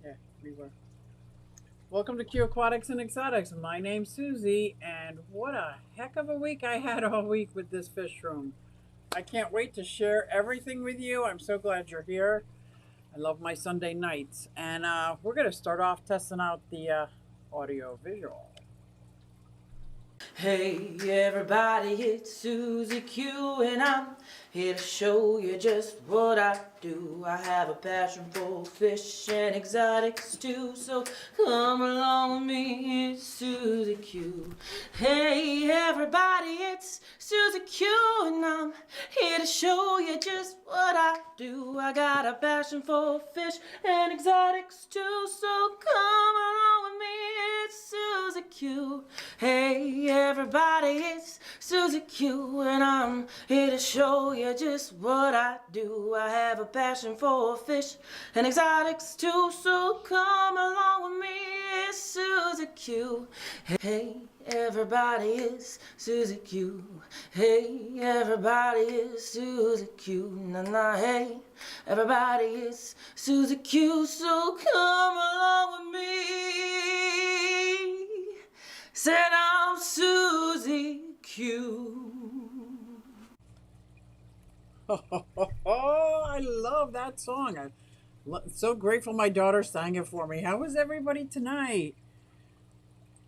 Yeah, we were. Welcome to Q Aquatics and Exotics. My name's Susie, and what a heck of a week I had all week with this fish room. I can't wait to share everything with you. I'm so glad you're here. I love my Sunday nights. And we're going to start off testing out the audio visual. Hey everybody, it's Susie Q and I'm here to show you just what I do. I have a passion for fish and exotics too, so come along with me, it's Susie Q. Hey everybody, it's Susie Q and I'm here to show you just what I do. I got a passion for fish and exotics too, so come along with me, it's Susie Q. Hey everybody, it's Susie Q and I'm here to show you just what I do. I have a passion for fish and exotics too, so come along with me, it's Susie Q. Hey everybody, it's Susie Q. Hey everybody, it's Susie Q. Na na, hey everybody, it's Susie Q, so come along with me. Said I'm Susie Q. Oh, I love that song. I'm so grateful my daughter sang it for me. How was everybody tonight?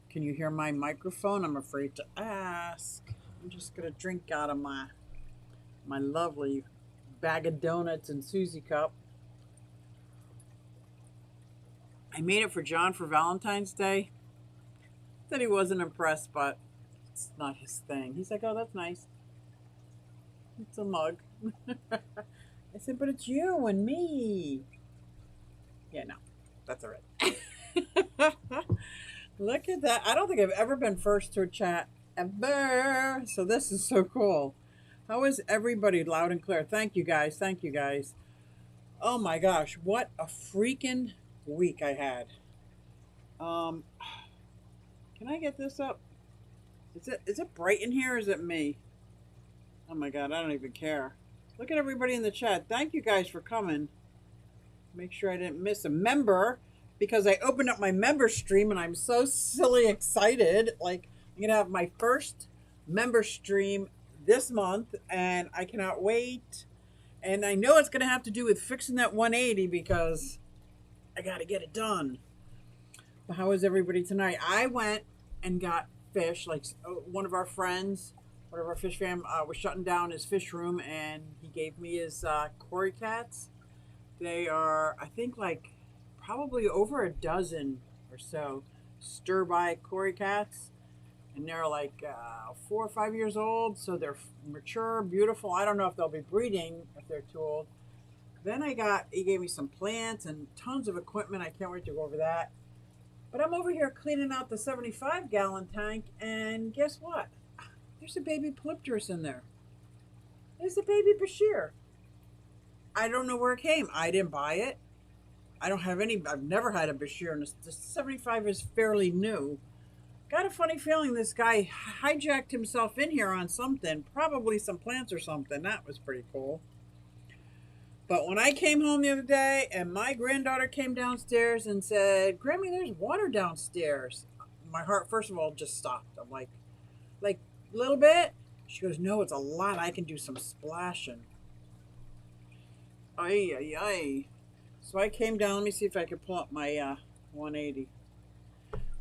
Can you hear my microphone? I'm afraid to ask. I'm just going to drink out of my lovely bag of donuts and Susie cup. I made it for John for Valentine's Day. Said he wasn't impressed, but it's not his thing. He's like, oh, that's nice. It's a mug. I said, but it's you and me. Yeah, no, that's all right. Look at that. I don't think I've ever been first to a chat ever. So this is so cool. How is everybody loud and clear? Thank you guys. Thank you guys. Oh my gosh, what a freaking week I had. Um can I get this up? Is it bright in here or is it me? Oh my god, I don't even care. Look at everybody in the chat. Thank you guys for coming. Make sure I didn't miss a member because I opened up my member stream and I'm so silly excited. Like I'm gonna have my first member stream this month and I cannot wait. And I know it's gonna have to do with fixing that 180 because I gotta get it done. But how is everybody tonight? I went and got fish. Like one of our friends, one of our fish fam, was shutting down his fish room and he gave me his Cory cats. They are, I think, like probably over a dozen or so stir-by Cory cats, and they're like 4 or 5 years old, so they're mature, beautiful. I don't know if they'll be breeding if they're too old. Then he gave me some plants and tons of equipment. I can't wait to go over that. But I'm over here cleaning out the 75-gallon tank, and guess what? There's a baby Polypterus in there. There's a baby Bashir. I don't know where it came. I didn't buy it. I don't have any. I've never had a Bashir, and the 75 is fairly new. Got a funny feeling this guy hijacked himself in here on something, probably some plants or something. That was pretty cool. But when I came home the other day and my granddaughter came downstairs and said, Grammy, there's water downstairs. My heart, first of all, just stopped. I'm like, a little bit? She goes, no, it's a lot. I can do some splashing. Ay, ay, ay. So I came down. Let me see if I can pull up my 180.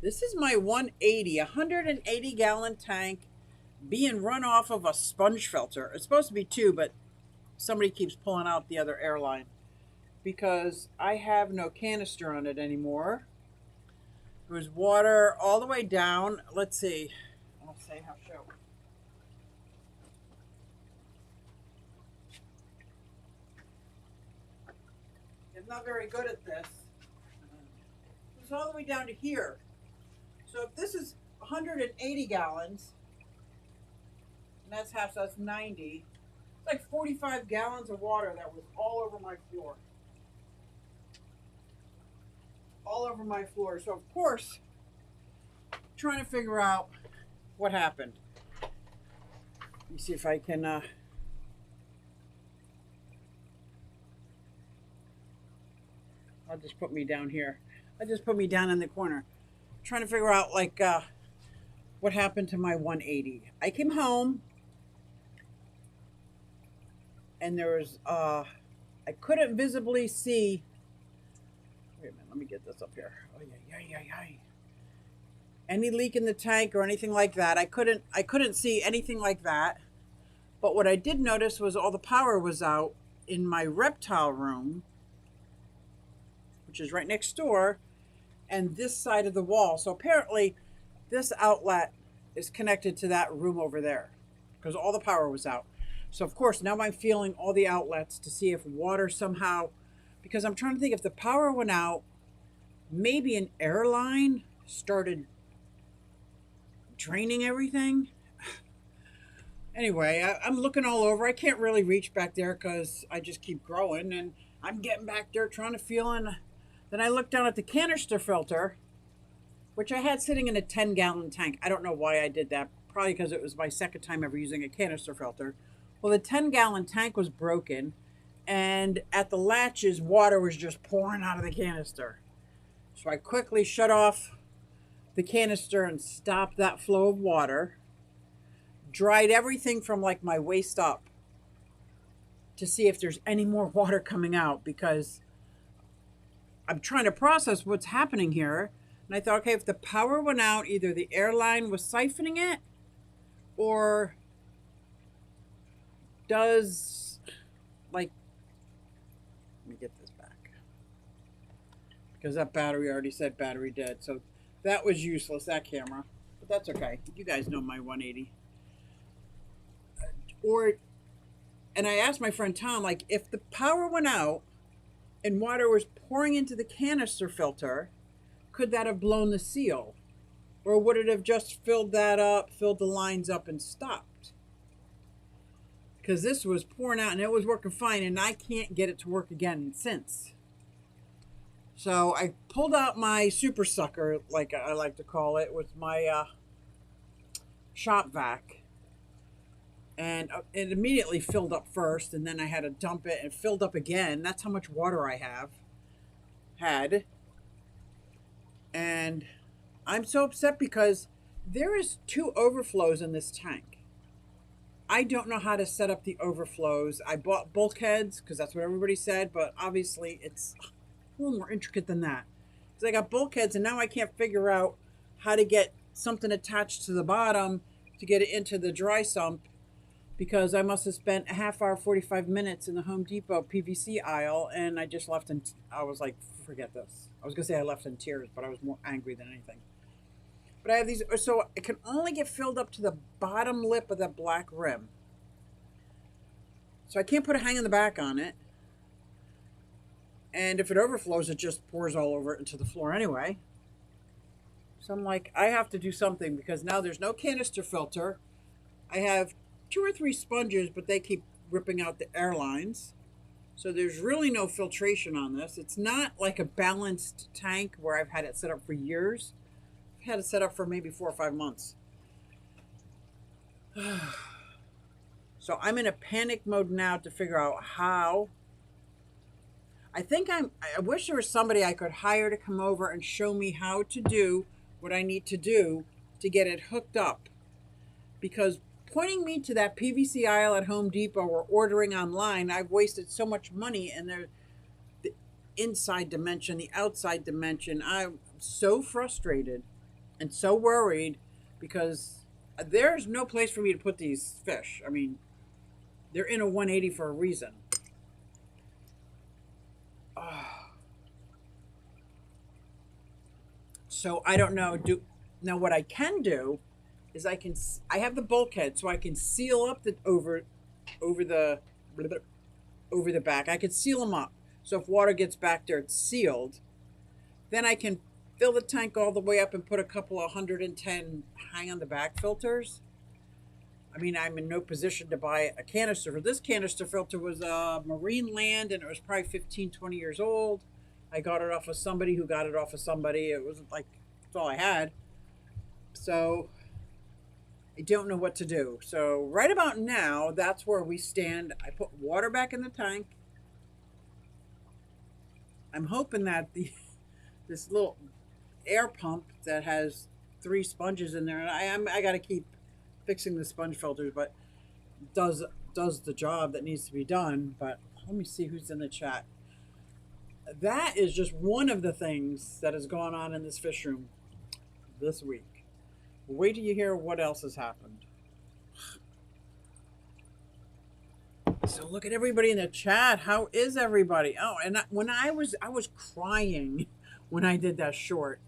This is my 180, 180-gallon tank being run off of a sponge filter. It's supposed to be two, but somebody keeps pulling out the other airline because I have no canister on it anymore. There was water all the way down. Let's see. I'll say how show. I'm not very good at this. It was all the way down to here. So if this is 180 gallons, and that's half, so that's 90. It's like 45 gallons of water that was all over my floor. All over my floor. So of course, trying to figure out what happened. Let me see if I can I'll just put me down here. I'll just put me down in the corner. Trying to figure out like what happened to my 180. I came home and there was I couldn't visibly see. Wait a minute, let me get this up here. Oh yeah. Any leak in the tank or anything like that. I couldn't see anything like that. But what I did notice was all the power was out in my reptile room, which is right next door, and this side of the wall. So apparently this outlet is connected to that room over there because all the power was out. So of course now I'm feeling all the outlets to see if water somehow, because I'm trying to think if the power went out, maybe an air line started draining everything. Anyway, I'm looking all over. I can't really reach back there because I just keep growing, and I'm getting back there trying to feel. And then I look down at the canister filter, which I had sitting in a 10-gallon tank. I don't know why I did that. Probably because it was my second time ever using a canister filter. Well, the 10-gallon tank was broken, and at the latches, water was just pouring out of the canister. So I quickly shut off the canister and stopped that flow of water. Dried everything from like my waist up to see if there's any more water coming out, because I'm trying to process what's happening here. And I thought, okay, if the power went out, either the airline was siphoning it, or does, like, let me get this back, because that battery already said battery dead. So that was useless, that camera. But that's okay. You guys know my 180. And I asked my friend Tom, like, if the power went out and water was pouring into the canister filter, could that have blown the seal? Or would it have just filled that up, filled the lines up, and stopped? Because this was pouring out and it was working fine, and I can't get it to work again since. So I pulled out my super sucker, like I like to call it, with my shop vac. And it immediately filled up first, and then I had to dump it, and it filled up again. That's how much water I had. And I'm so upset because there is 2 overflows in this tank. I don't know how to set up the overflows. I bought bulkheads because that's what everybody said, but obviously it's a little more intricate than that. Because I got bulkheads, and now I can't figure out how to get something attached to the bottom to get it into the dry sump, because I must have spent a half hour, 45 minutes in the Home Depot PVC aisle, and I just left in, I was like, forget this. I was going to say I left in tears, but I was more angry than anything. But I have these, so it can only get filled up to the bottom lip of that black rim. So I can't put a hang in the back on it. And if it overflows, it just pours all over it into the floor anyway. So I'm like, I have to do something, because now there's no canister filter. I have 2 or 3 sponges, but they keep ripping out the airlines. So there's really no filtration on this. It's not like a balanced tank where I've had it set up for years. I've had it set up for maybe 4 or 5 months. So I'm in a panic mode now to figure out how. I wish there was somebody I could hire to come over and show me how to do what I need to do to get it hooked up. Because pointing me to that PVC aisle at Home Depot or ordering online, I've wasted so much money, and the inside dimension, the outside dimension. I'm so frustrated and so worried because there's no place for me to put these fish. I mean, they're in a 180 for a reason. So I don't know. Now what I can do is I have the bulkhead, so I can seal up the over the back. I could seal them up, so if water gets back there, it's sealed. Then I can fill the tank all the way up and put a couple of 110 hang on the back filters. I mean, I'm in no position to buy a canister. This canister filter was Marine Land, and it was probably 15, 20 years old. I got it off of somebody who got it off of somebody. It wasn't like, that's all I had. So I don't know what to do. So right about now, that's where we stand. I put water back in the tank. I'm hoping that this little air pump that has 3 sponges in there, and I got to keep fixing the sponge filters, but does does the job that needs to be done. But let me see who's in the chat. That is just one of the things that has gone on in this fish room this week. Wait till you hear what else has happened. So look at everybody in the chat. How is everybody? Oh, and when I was crying when I did that short.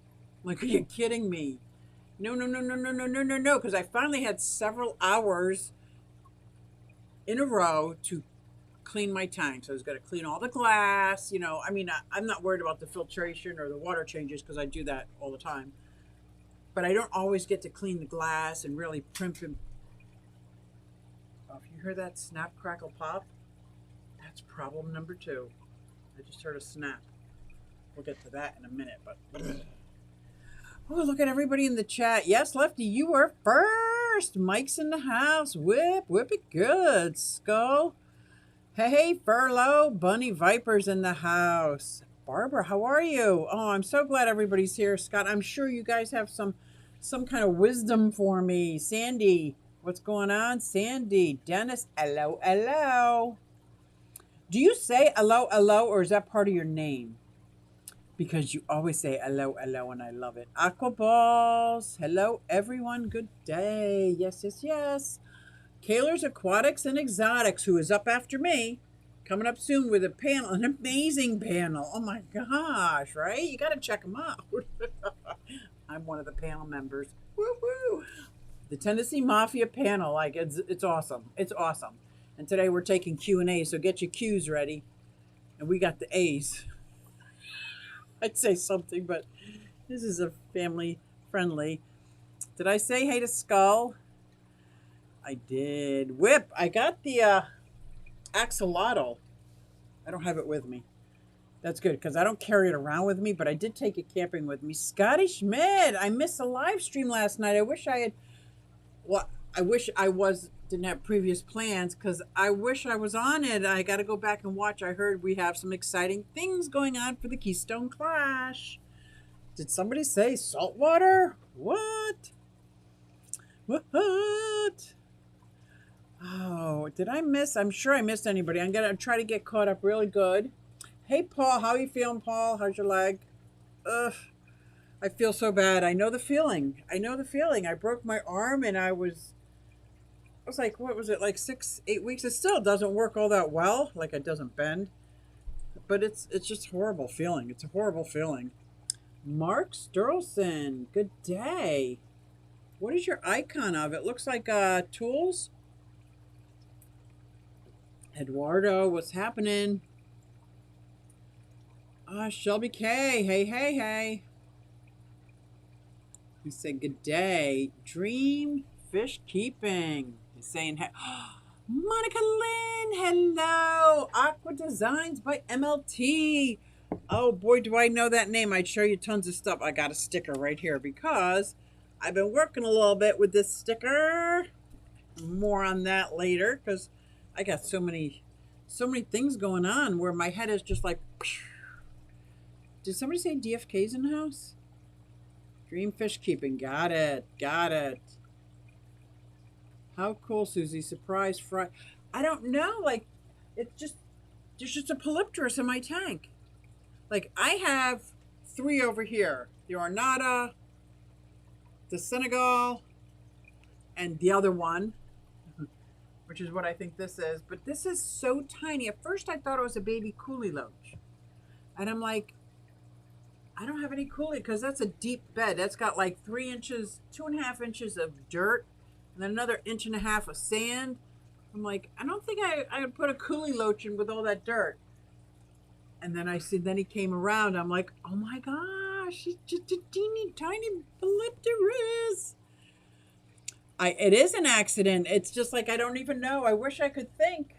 Like, are you kidding me? No, no, no, no, no, no, no, no, no. Because I finally had several hours in a row to clean my tank. So I was going to clean all the glass. You know, I mean, I'm not worried about the filtration or the water changes because I do that all the time. But I don't always get to clean the glass and really primp and... Oh, if you hear that snap, crackle, pop, that's problem number 2. I just heard a snap. We'll get to that in a minute, but... Oh, look at everybody in the chat. Yes, Lefty, you were first. Mike's in the house. Whip it good. Skull. Hey, Furlough. Bunny Viper's in the house. Barbara, how are you? Oh, I'm so glad everybody's here. Scott, I'm sure you guys have some kind of wisdom for me. Sandy, what's going on? Sandy. Dennis, hello, hello. Do you say hello, hello, or is that part of your name? Because you always say hello, hello, and I love it. Aquaballs, hello, everyone. Good day. Yes, yes, yes. Kaler's Aquatics and Exotics, who is up after me, coming up soon with a panel, an amazing panel. Oh my gosh, right? You got to check them out. I'm one of the panel members. Woo-hoo. The Tennessee Mafia panel, like it's awesome. It's awesome. And today we're taking Q&A, so get your Q's ready. And we got the A's. I'd say something, but this is a family friendly. Did I say hey to Skull? I did. Whip, I got the axolotl. I don't have it with me. That's good because I don't carry it around with me, but I did take it camping with me. Scotty Schmidt, I missed a live stream last night. I wish I didn't have previous plans because I wish I was on it. I got to go back and watch. I heard we have some exciting things going on for the Keystone Clash. Did somebody say saltwater? What? Oh, did I miss? I'm sure I missed anybody. I'm going to try to get caught up really good. Hey, Paul. How you feeling, Paul? How's your leg? Ugh. I feel so bad. I know the feeling. I broke my arm and I was like, what was it, like 6-8 weeks? It still doesn't work all that well. Like it doesn't bend. But it's just horrible feeling. It's a horrible feeling. Mark Sturlson, good day. What is your icon of? It looks like tools. Eduardo, what's happening? Shelby K. Hey. He said, good day. Dream Fish Keeping. He's saying, Monica Lynn, hello. Aqua Designs by MLT. Oh boy, do I know that name. I'd show you tons of stuff. I got a sticker right here because I've been working a little bit with this sticker. More on that later because I got so many things going on where my head is just like, did somebody say DFK's in the house? Dream Fish Keeping. Got it. How cool, Susie. Surprise fry. I don't know. Like, it's just, there's just a polypterus in my tank. Like, I have 3 over here. The Ornata, the Senegal, and the other one, which is what I think this is. But this is so tiny. At first, I thought it was a baby coolie loach. And I'm like, I don't have any coolie because that's a deep bed. That's got like 3 inches, 2.5 inches of dirt, and then another 1.5 inches of sand. I'm like, I don't think I would put a coolie loach in with all that dirt. And then then he came around. I'm like, oh my gosh, it's just a teeny tiny polypterus. It is an accident. It's just like I don't even know. I wish I could think.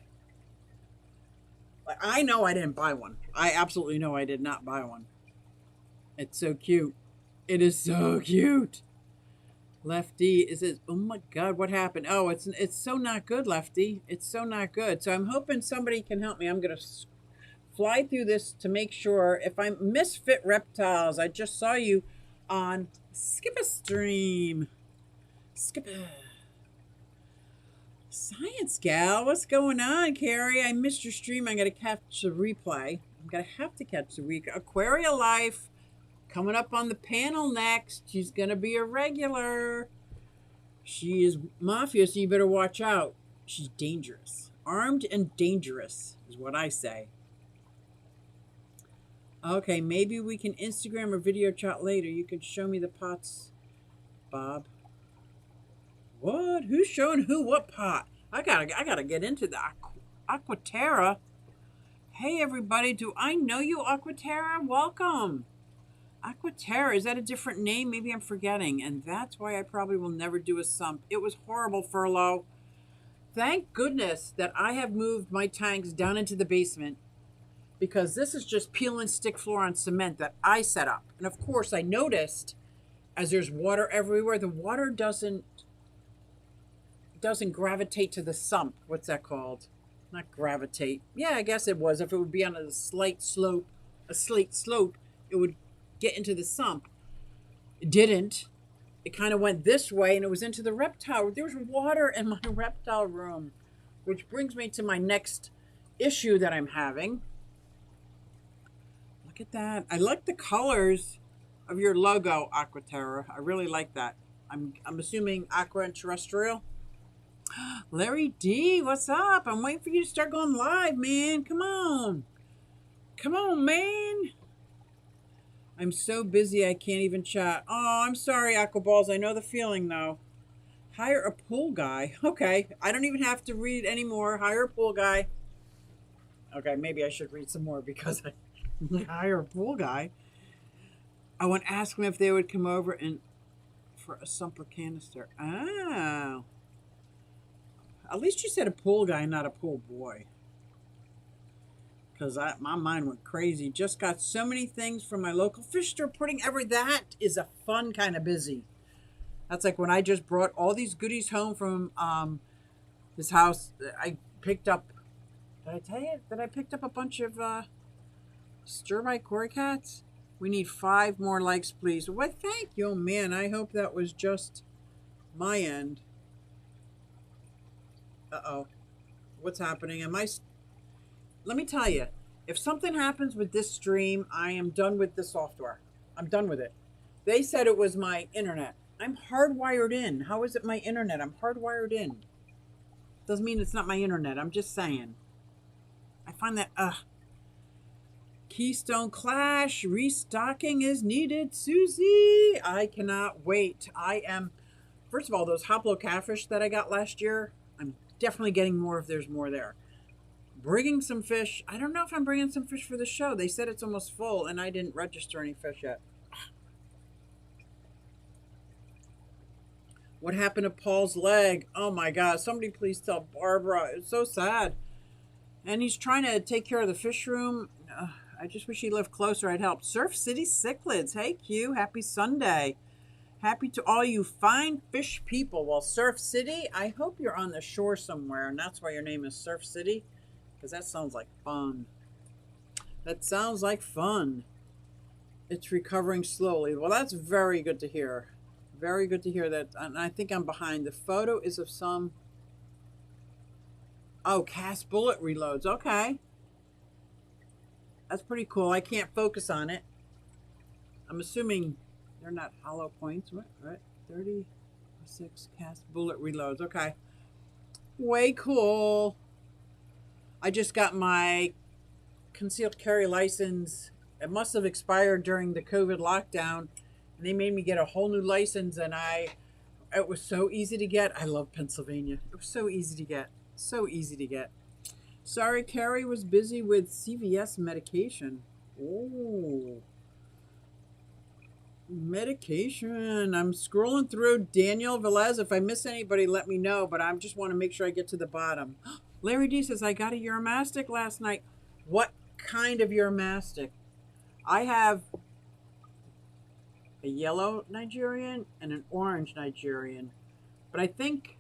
I know I didn't buy one. I absolutely know I did not buy one. It's so cute. It is so cute. Lefty, oh my God, what happened? Oh, it's so not good, Lefty. It's so not good. So I'm hoping somebody can help me. I'm going to fly through this to make sure if I'm Misfit Reptiles. I just saw you on Skip a Stream. Skip a Science Gal. What's going on, Carrie? I missed your stream. I got to catch the replay. I'm going to have to catch the week. Aquaria Life coming up on the panel next. She's going to be a regular. She is mafia, so you better watch out. She's dangerous. Armed and dangerous is what I say. Okay, maybe we can Instagram or video chat later. You can show me the pots, Bob. What? Who's showing who what pot? I gotta get into the Aquaterra. Hey everybody, do I know you, Aquaterra? Welcome. Aquaterra, is that a different name? Maybe I'm forgetting, and that's why I probably will never do a sump. It was horrible, Furlough. Thank goodness that I have moved my tanks down into the basement, because this is just peel and stick floor on cement that I set up. And of course I noticed, as there's water everywhere, the water doesn't gravitate to the sump. What's that called? Not gravitate. Yeah, I guess it was. If it would be on a slate slope, it would get into the sump. It didn't. It kind of went this way and it was into the reptile. There was water in my reptile room, which brings me to my next issue that I'm having. Look at that. I like the colors of your logo, Aquaterra. I really like that. I'm assuming aqua and terrestrial. Larry D, what's up? I'm waiting for you to start going live, man. Come on. Come on, man. I'm so busy I can't even chat. Oh, I'm sorry, Aquaballs. I know the feeling, though. Hire a pool guy. Okay. I don't even have to read anymore. Hire a pool guy. Okay, maybe I should read some more because I hire a pool guy. I want to ask them if they would come over and for a sumper canister. Oh. At least you said a pool guy, not a pool boy. Because my mind went crazy. Just got so many things from my local fish store. That is a fun kind of busy. That's like when I just brought all these goodies home from this house. I picked up, did I tell you that I picked up a bunch of stir-by cory cats? We need 5 more likes, please. Well, thank you. Oh, man, I hope that was just my end. Uh-oh. What's happening? Let me tell you, if something happens with this stream, I am done with the software. I'm done with it. They said it was my internet. I'm hardwired in. How is it my internet? I'm hardwired in. Doesn't mean it's not my internet. I'm just saying. I find that, Keystone Clash, restocking is needed. Susie, I cannot wait. First of all, those hoplo catfish that I got last year, I'm definitely getting more if there's more there. Bringing some fish. I don't know if I'm bringing some fish for the show. They said it's almost full, and I didn't register any fish yet. What happened to Paul's leg? Oh, my God. Somebody please tell Barbara. It's so sad. And he's trying to take care of the fish room. I just wish he lived closer. I'd help. Surf City Cichlids. Hey, Q. Happy Sunday. Happy to all you fine fish people. Well, Surf City, I hope you're on the shore somewhere, and that's why your name is Surf City. Because that sounds like fun. That sounds like fun. It's recovering slowly. Well, that's very good to hear. Very good to hear that. And I think I'm behind. The photo is of some... Oh, cast bullet reloads. Okay. That's pretty cool. I can't focus on it. I'm assuming they're not hollow points. What? Right? 36 cast bullet reloads. Okay. Way cool. I just got my concealed carry license. It must have expired during the COVID lockdown. And they made me get a whole new license. And it was so easy to get. I love Pennsylvania. It was so easy to get. So easy to get. Sorry, Carrie was busy with CVS medication. Oh. Medication. I'm scrolling through. Daniel Velez. If I miss anybody, let me know. But I just want to make sure I get to the bottom. Larry D says, I got a Uromastic last night. What kind of Uromastic? I have a yellow Nigerian and an orange Nigerian. But I think,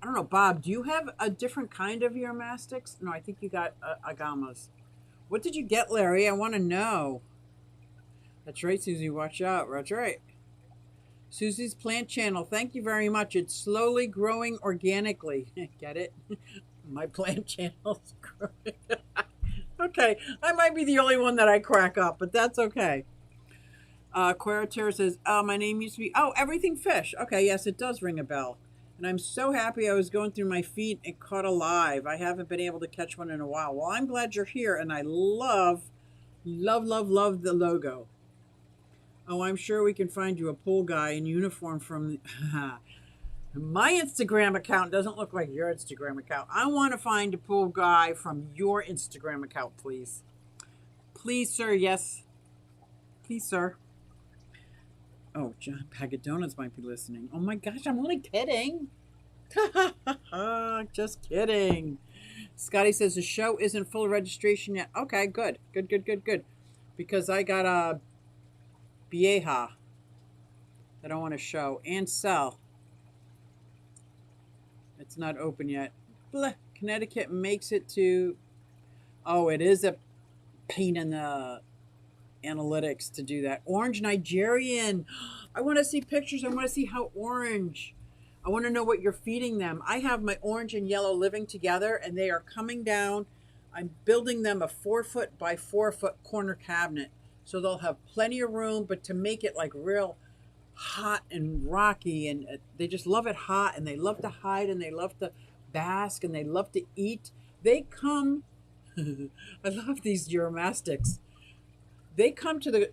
I don't know, Bob, do you have a different kind of Uromastics? No, I think you got Agamas. What did you get, Larry? I want to know. That's right, Susie. Watch out. That's right. Susie's Plant Channel. Thank you very much. It's slowly growing organically. Get it? My plant channel's growing. Okay, I might be the only one that I crack up, but that's okay. Queratera says, "Oh, my name used to be Everything Fish." Okay, yes, it does ring a bell. And I'm so happy I was going through my feed and caught a live. I haven't been able to catch one in a while. Well, I'm glad you're here, and I love the logo. Oh, I'm sure we can find you a pool guy in uniform from my Instagram account. Doesn't look like your Instagram account. I want to find a pool guy from your Instagram account, please. Please, sir. Yes. Please, sir. Oh, John Bag of Donuts might be listening. Oh my gosh, I'm only kidding. Just kidding. Scotty says the show isn't full registration yet. Okay, good. Good. Because I got a Vieja that I want to show and sell. It's not open yet. Blah. Connecticut makes it to... Oh, it is a pain in the analytics to do that. Orange Nigerian. I want to see pictures. I want to see how orange. I want to know what you're feeding them. I have my orange and yellow living together, and they are coming down. I'm building them a 4-foot by 4-foot corner cabinet, so they'll have plenty of room, but to make it like real hot and rocky, and they just love it hot, and they love to hide, and they love to bask, and they love to eat. They come. I love these Euromastics. They come to the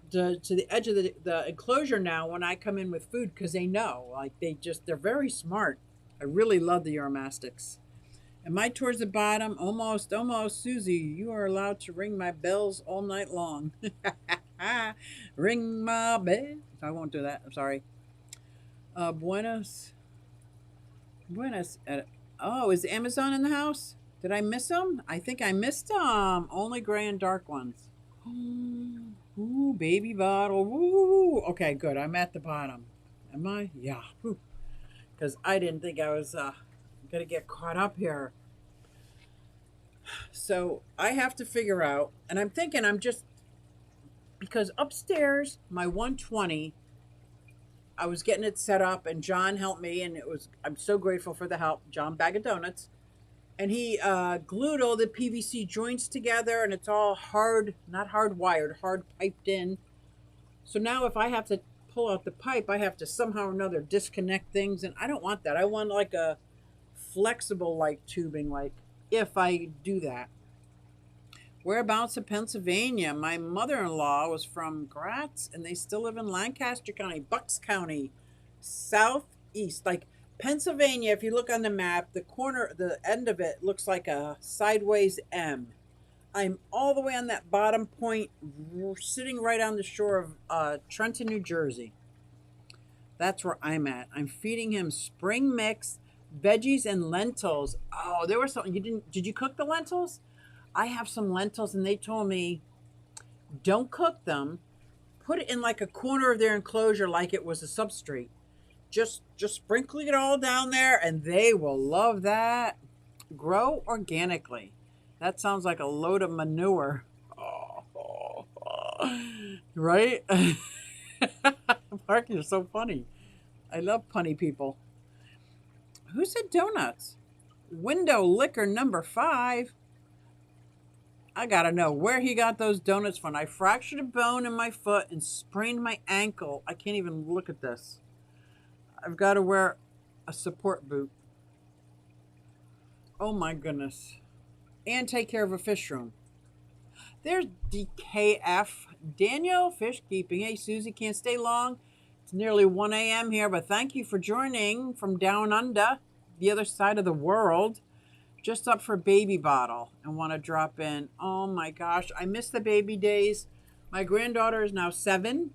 edge of the enclosure now when I come in with food, because they know, like, they're very smart. I really love the Euromastics. Am I towards the bottom? Almost, Susie. You are allowed to ring my bells all night long. Ring my bell. I won't do that. I'm sorry. Buenos. Oh, is Amazon in the house? Did I miss them? I think I missed them. Only gray and dark ones. Ooh, baby bottle. Ooh. Okay, good. I'm at the bottom. Am I? Yeah. Because I didn't think I was going to get caught up here. So I have to figure out, and I'm thinking because upstairs, my 120, I was getting it set up, and John helped me, and I'm so grateful for the help. John Bag of Donuts. And he glued all the PVC joints together, and it's all hard, not hardwired, hard piped in. So now if I have to pull out the pipe, I have to somehow or another disconnect things, and I don't want that. I want like a flexible like tubing, like if I do that. Whereabouts in Pennsylvania? My mother-in-law was from Gratz, and they still live in Lancaster County, Bucks County, southeast, like Pennsylvania. If you look on the map, the end of it looks like a sideways M. I'm all the way on that bottom point, sitting right on the shore of Trenton, New Jersey. That's where I'm at. I'm feeding him spring mix, veggies, and lentils. Oh, there was something did you cook the lentils? I have some lentils, and they told me, don't cook them. Put it in like a corner of their enclosure like it was a substrate. Just sprinkle it all down there, and they will love that. Grow organically. That sounds like a load of manure. Right? Mark, you're so funny. I love punny people. Who said donuts? Window liquor number 5. I gotta know where he got those donuts from. I fractured a bone in my foot and sprained my ankle. I can't even look at this. I've got to wear a support boot. Oh my goodness. And take care of a fish room. There's DKF. Daniel, fish keeping. Hey, Susie, can't stay long. It's nearly 1 a.m. here, but thank you for joining from down under, the other side of the world. Just up for baby bottle and want to drop in. Oh my gosh, I miss the baby days. My granddaughter is now 7,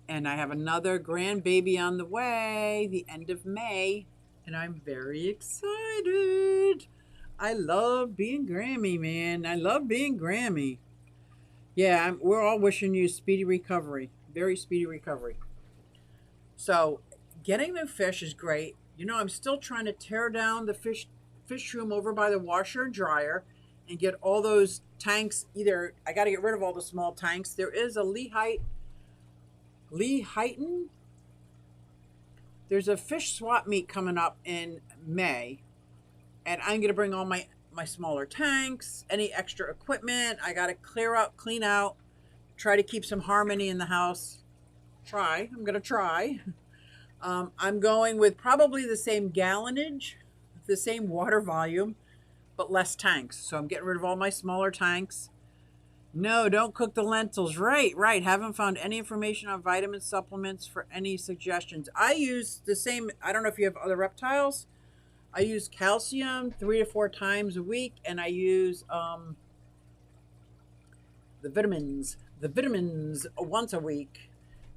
and I have another grandbaby on the way the end of May, and I'm very excited. I love being Grammy, man. I love being Grammy. Yeah, we're all wishing you speedy recovery, very speedy recovery. So getting new fish is great. You know, I'm still trying to tear down the fish room over by the washer and dryer and get all those tanks. Either I got to get rid of all the small tanks. There is a Lehighton. There's a fish swap meet coming up in May, and I'm going to bring all my smaller tanks, any extra equipment. I got to clean out, try to keep some harmony in the house. I'm going to try. I'm going with probably the same gallonage, the same water volume, but less tanks. So I'm getting rid of all my smaller tanks. No, don't cook the lentils. Right. Haven't found any information on vitamin supplements for any suggestions. I use the same. I don't know if you have other reptiles. I use calcium 3 to 4 times a week, and I use the vitamins once a week.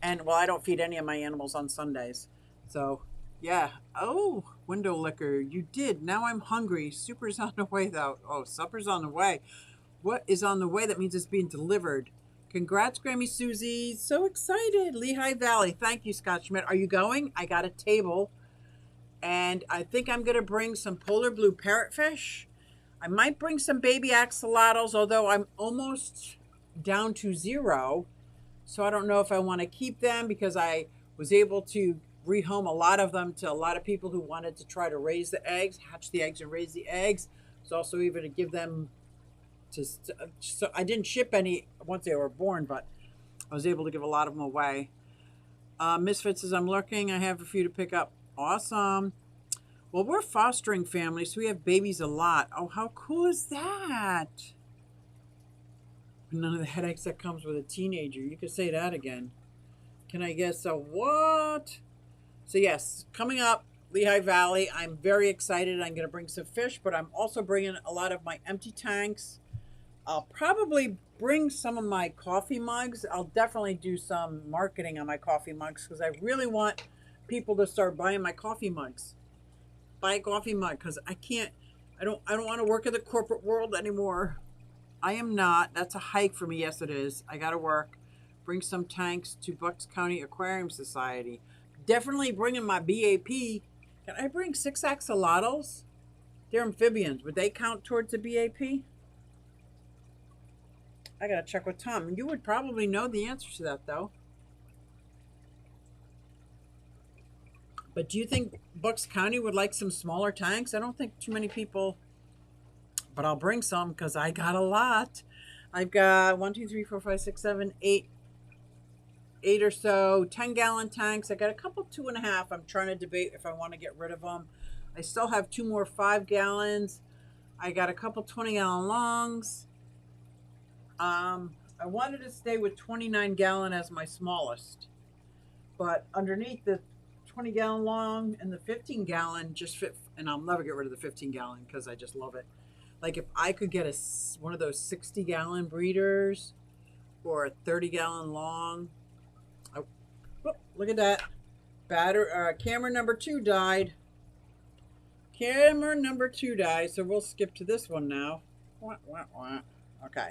And well, I don't feed any of my animals on Sundays. So yeah. Oh, window liquor. You did. Now I'm hungry. Super's on the way though. Oh, supper's on the way. What is on the way? That means it's being delivered. Congrats, Grammy Susie. So excited. Lehigh Valley. Thank you, Scott Schmidt. Are you going? I got a table. And I think I'm going to bring some polar blue parrotfish. I might bring some baby axolotls, although I'm almost down to 0. So I don't know if I want to keep them because I was able to rehome a lot of them to a lot of people who wanted to try to raise the eggs, hatch the eggs and raise the eggs. It's also even to give them so I didn't ship any once they were born, but I was able to give a lot of them away. Misfit says, I'm looking. I have a few to pick up. Awesome. Well, we're fostering families, so we have babies a lot. Oh, how cool is that? None of the headaches that comes with a teenager. You could say that again. Can I guess a what? So yes, coming up, Lehigh Valley. I'm very excited. I'm going to bring some fish, but I'm also bringing a lot of my empty tanks. I'll probably bring some of my coffee mugs. I'll definitely do some marketing on my coffee mugs because I really want people to start buying my coffee mugs. Buy a coffee mug because I don't want to work in the corporate world anymore. I am not. That's a hike for me. Yes, it is. I got to work. Bring some tanks to Bucks County Aquarium Society. Definitely bringing my BAP. Can I bring 6 axolotls? They're amphibians. Would they count towards the BAP? I got to check with Tom. You would probably know the answer to that, though. But do you think Bucks County would like some smaller tanks? I don't think too many people, but I'll bring some because I got a lot. I've got 1, 2, 3, 4, 5, 6, 7, 8 or so 10-gallon tanks. I got a couple 2.5. I'm trying to debate if I want to get rid of them. I still have 2 more 5 gallons. I got a couple 20-gallon longs. I wanted to stay with 29-gallon as my smallest, but underneath the 20-gallon long and the 15-gallon just fit, and I'll never get rid of the 15-gallon because I just love it. Like if I could get one of those 60-gallon breeders or a 30-gallon long. Oh, look at that. Camera number 2 died. Camera number 2 died, so we'll skip to this one now. Okay.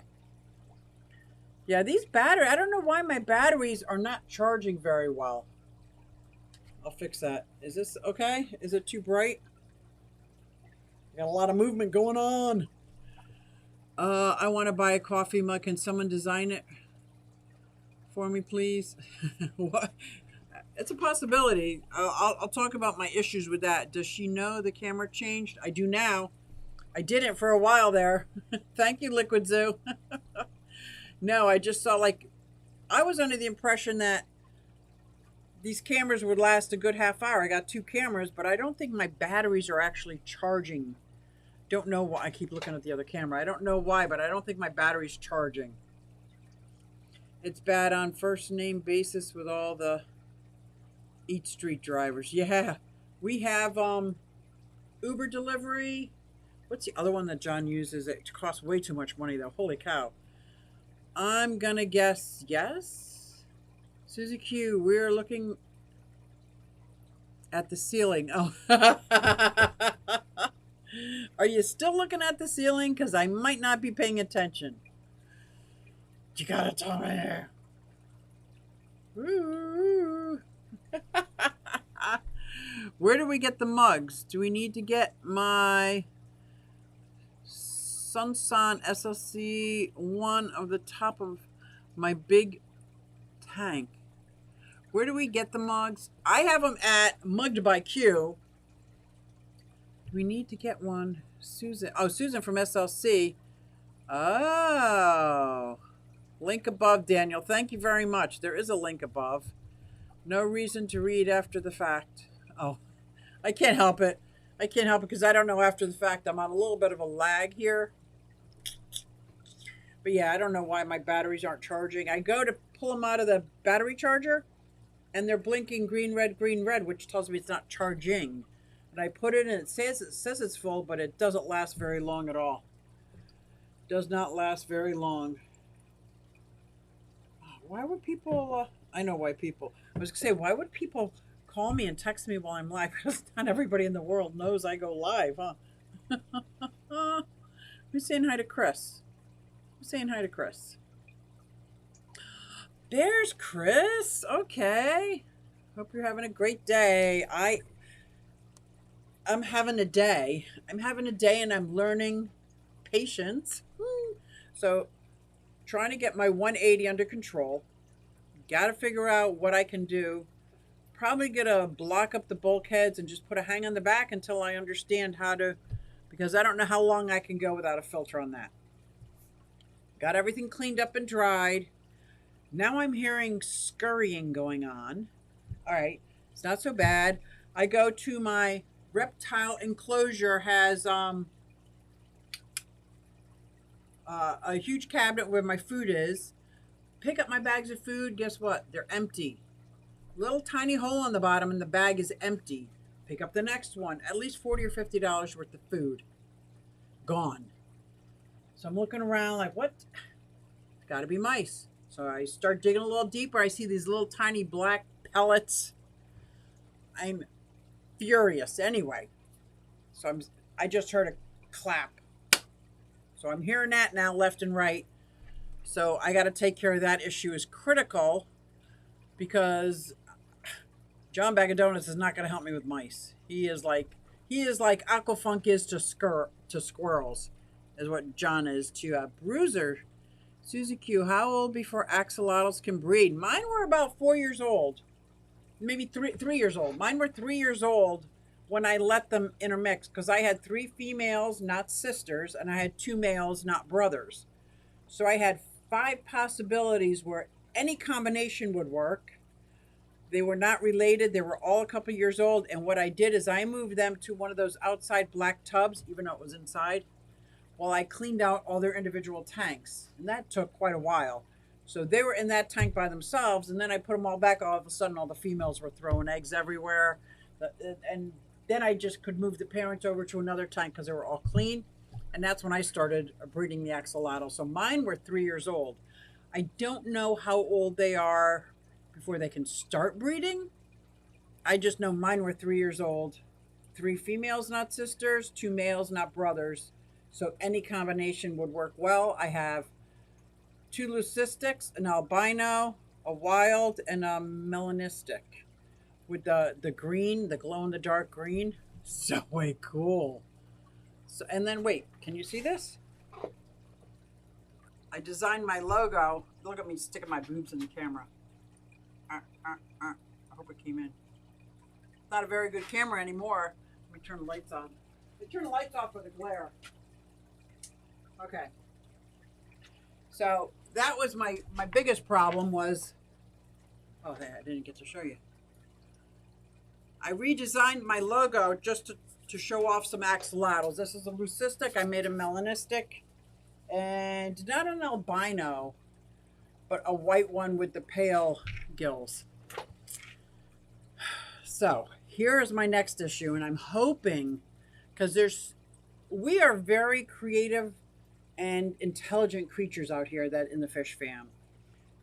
Yeah, these batteries, I don't know why my batteries are not charging very well. I'll fix that. Is this okay? Is it too bright? Got a lot of movement going on. I want to buy a coffee mug. Can someone design it for me, please? What? It's a possibility. I'll talk about my issues with that. Does she know the camera changed? I do now. I didn't for a while there. Thank you, Liquid Zoo. No, I just saw, like, I was under the impression that these cameras would last a good half hour. I got 2 cameras, but I don't think my batteries are actually charging. Don't know why. I keep looking at the other camera. I don't know why, but I don't think my battery's charging. It's bad on first name basis with all the Eat Street drivers. Yeah, we have Uber delivery. What's the other one that John uses? It costs way too much money, though. Holy cow. I'm going to guess yes. Susie Q, we're looking at the ceiling. Oh. Are you still looking at the ceiling? Because I might not be paying attention. You got to tell me. Ooh. Where do we get the mugs? Do we need to get my Sunsan SLC one of the top of my big tank. Where do we get the mugs? I have them at Mugged by Q. We need to get one. Susan. Oh, Susan from SLC. Oh. Link above, Daniel. Thank you very much. There is a link above. No reason to read after the fact. Oh, I can't help it. I can't help it because I don't know after the fact. I'm on a little bit of a lag here. But yeah, I don't know why my batteries aren't charging. I go to pull them out of the battery charger and they're blinking green, red, which tells me it's not charging. And I put it in, it says it's full, but it doesn't last very long at all. Does not last very long. Why would people, I know why people, I was going to say, why would people call me and text me while I'm live? Because not everybody in the world knows I go live, huh? Who's saying hi to Chris? Who's saying hi to Chris? There's Chris. Okay. Hope you're having a great day. I'm having a day. I'm having a day and I'm learning patience. So trying to get my 180 under control. Got to figure out what I can do. Probably gonna block up the bulkheads and just put a hang on the back until I understand how to, because I don't know how long I can go without a filter on that. Got everything cleaned up and dried. Now I'm hearing scurrying going on. All right, it's not so bad. I go to my reptile enclosure, has a huge cabinet where my food is. Pick up my bags of food. Guess what? They're empty. Little tiny hole on the bottom and the bag is empty. Pick up the next one. At least $40 or $50 worth of food. Gone. So I'm looking around like, what? It's got to be mice. So I start digging a little deeper. I see these little tiny black pellets. I'm furious anyway. So I just heard a clap. So I'm hearing that now left and right. So I got to take care of that issue. Is critical because John Bag of Donuts is not going to help me with mice. He is like Aquafunk is to squirrels, is what John is to Bruiser. Susie Q, how old before axolotls can breed? Mine were about 4 years old, maybe three years old. Mine were 3 years old when I let them intermix because I had 3 females, not sisters, and I had 2 males, not brothers. So I had 5 possibilities where any combination would work. They were not related. They were all a couple years old. And what I did is I moved them to one of those outside black tubs, even though it was inside, while I cleaned out all their individual tanks. And that took quite a while. So they were in that tank by themselves. And then I put them all back. All of a sudden, all the females were throwing eggs everywhere. And then I just could move the parents over to another tank because they were all clean. And that's when I started breeding the axolotl. So mine were 3 years old. I don't know how old they are before they can start breeding. I just know mine were 3 years old. 3 females, not sisters, 2 males, not brothers. So any combination would work well. I have 2 leucistics, an albino, a wild, and a melanistic with the green, the glow-in-the-dark green. So way cool. So, and then wait, can you see this? I designed my logo. Look at me sticking my boobs in the camera. I hope it came in. Not a very good camera anymore. Let me turn the lights on. They turn the lights off for the glare. Okay. So that was my biggest problem was, oh, I didn't get to show you. I redesigned my logo just to show off some axolotls. This is a leucistic. I made a melanistic. And not an albino, but a white one with the pale gills. So here is my next issue, and I'm hoping, because we are very creative and intelligent creatures out here that in the fish fam.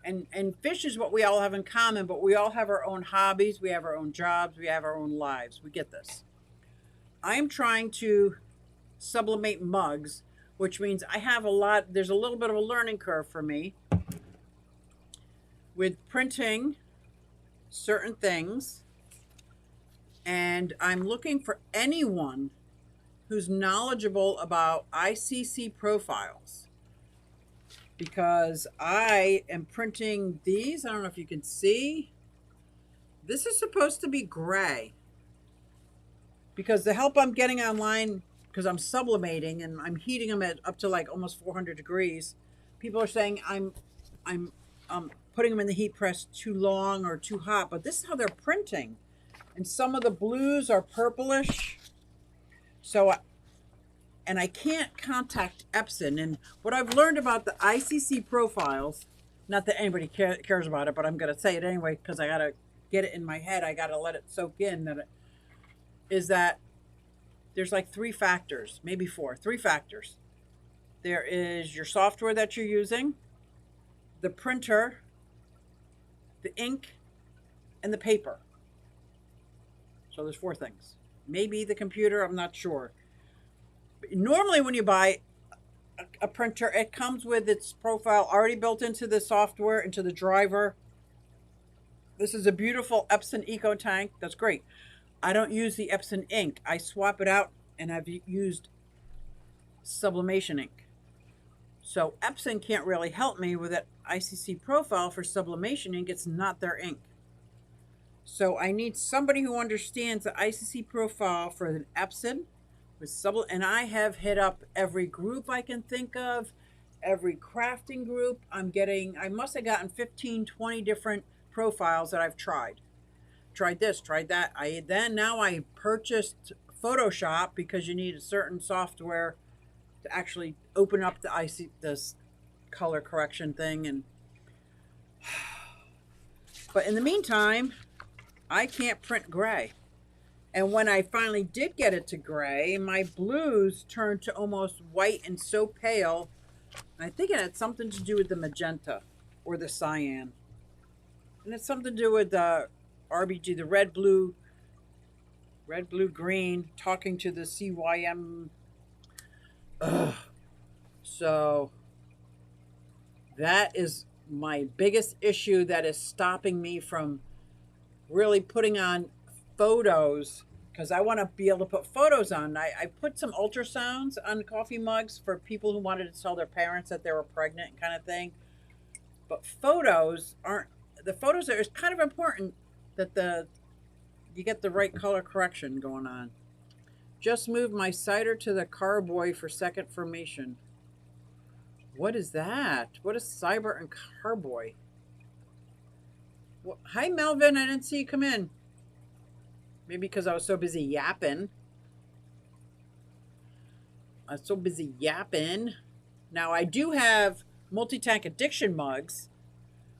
And fish is what we all have in common, but we all have our own hobbies, we have our own jobs, we have our own lives. We get this. I am trying to sublimate mugs, which means I have there's a little bit of a learning curve for me with printing certain things. And I'm looking for anyone who's knowledgeable about ICC profiles, because I am printing these. I don't know if you can see. This is supposed to be gray, because the help I'm getting online, because I'm sublimating and I'm heating them at up to like almost 400 degrees, people are saying I'm putting them in the heat press too long or too hot, but this is how they're printing. And some of the blues are purplish. So, and I can't contact Epson. And what I've learned about the ICC profiles, not that anybody cares about it, but I'm going to say it anyway because I got to get it in my head. I got to let it soak in that it is that there's like 3 factors, maybe 4, 3 factors. There is your software that you're using, the printer, the ink, and the paper. So there's 4 things. Maybe the computer, I'm not sure. But normally when you buy a printer, it comes with its profile already built into the software, into the driver. This is a beautiful Epson Eco Tank. That's great. I don't use the Epson ink. I swap it out, and I've used Sublimation ink. So Epson can't really help me with that ICC profile for Sublimation ink. It's not their ink. So I need somebody who understands the ICC profile for an Epson with and I have hit up every group I can think of, every crafting group. I must have gotten 15, 20 different profiles that I've tried. Tried this, tried that. Now I purchased Photoshop because you need a certain software to actually open up this color correction thing. And but in the meantime, I can't print gray. And when I finally did get it to gray, my blues turned to almost white and so pale. And I think it had something to do with the magenta or the cyan. And it's something to do with the RBG, the red, blue, green, talking to the CYM. Ugh. So that is my biggest issue that is stopping me from really putting on photos, because I want to be able to put photos on. I put some ultrasounds on coffee mugs for people who wanted to tell their parents that they were pregnant kind of thing. But photos aren't, the photos are, it's kind of important that you get the right color correction going on. Just moved my cider to the carboy for second formation. What is that? What is cyber and carboy? Well, hi Melvin, I didn't see you come in. Maybe because I was so busy yapping. Now I do have multi-tank addiction mugs.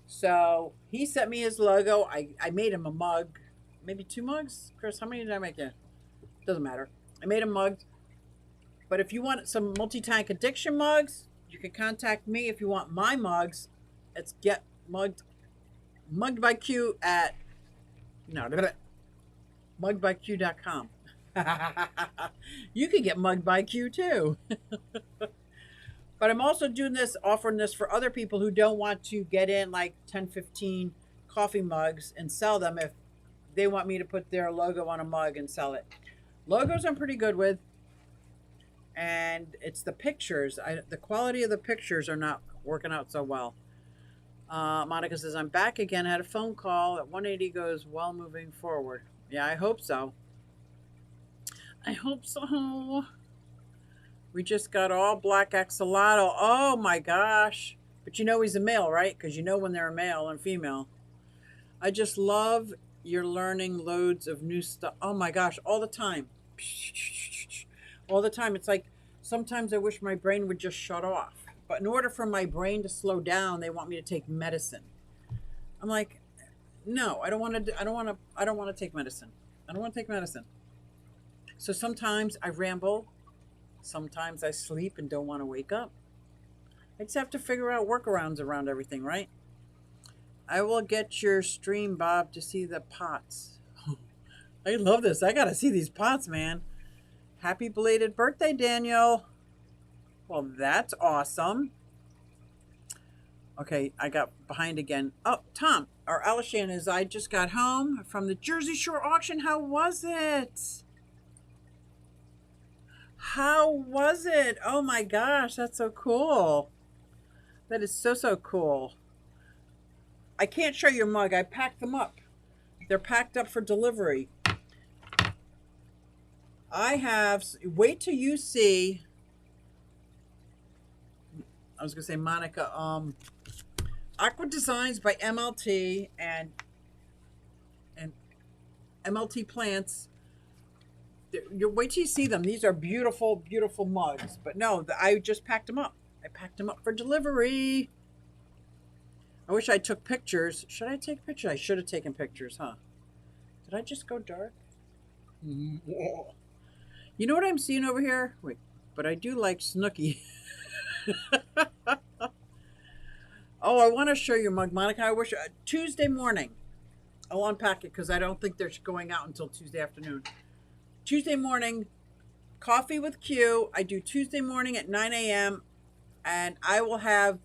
So he sent me his logo. I made him a mug. Maybe 2 mugs? Chris, how many did I make? Yeah. Doesn't matter. I made a mug. But if you want some multi-tank addiction mugs, you can contact me. If you want my mugs, it's get mugged by Q at muggedbyq.com. You can get mugged by Q too. But I'm also doing this, offering this for other people who don't want to get in like 10, 15 coffee mugs and sell them if they want me to put their logo on a mug and sell it. Logos I'm pretty good with. And it's the pictures. The quality of the pictures are not working out so well. Monica says, I'm back again. I had a phone call at 180 goes well moving forward. Yeah, I hope so. I hope so. We just got all black axolotl. Oh my gosh. But you know he's a male, right? Because you know when they're a male and female. I just love you're learning loads of new stuff. Oh my gosh, all the time. All the time. It's like sometimes I wish my brain would just shut off. But in order for my brain to slow down, they want me to take medicine. I'm like, no, I don't want to take medicine. I don't want to take medicine. So sometimes I ramble. Sometimes I sleep and don't want to wake up. I just have to figure out workarounds around everything, right? I will get your stream, Bob, to see the pots. I love this. I got to see these pots, man. Happy belated birthday, Daniel. Well, that's awesome. Okay, I got behind again. Oh, Tom, or Alishan, is I just got home from the Jersey Shore auction. How was it? How was it? Oh my gosh, that's so cool. That is so, so cool. I can't show your mug. I packed them up. They're packed up for delivery. I have, wait till you see, I was going to say Monica, Aqua Designs by MLT and MLT Plants. You wait till you see them. These are beautiful, beautiful mugs. But no, I just packed them up. I packed them up for delivery. I wish I took pictures. Should I take pictures? I should have taken pictures, huh? Did I just go dark? You know what I'm seeing over here? Wait, but I do like Snooky. Oh, I want to show you mug, Monica. I wish Tuesday morning. I'll unpack it because I don't think they're going out until Tuesday afternoon. Tuesday morning, coffee with Q. I do Tuesday morning at 9 a.m. and I will have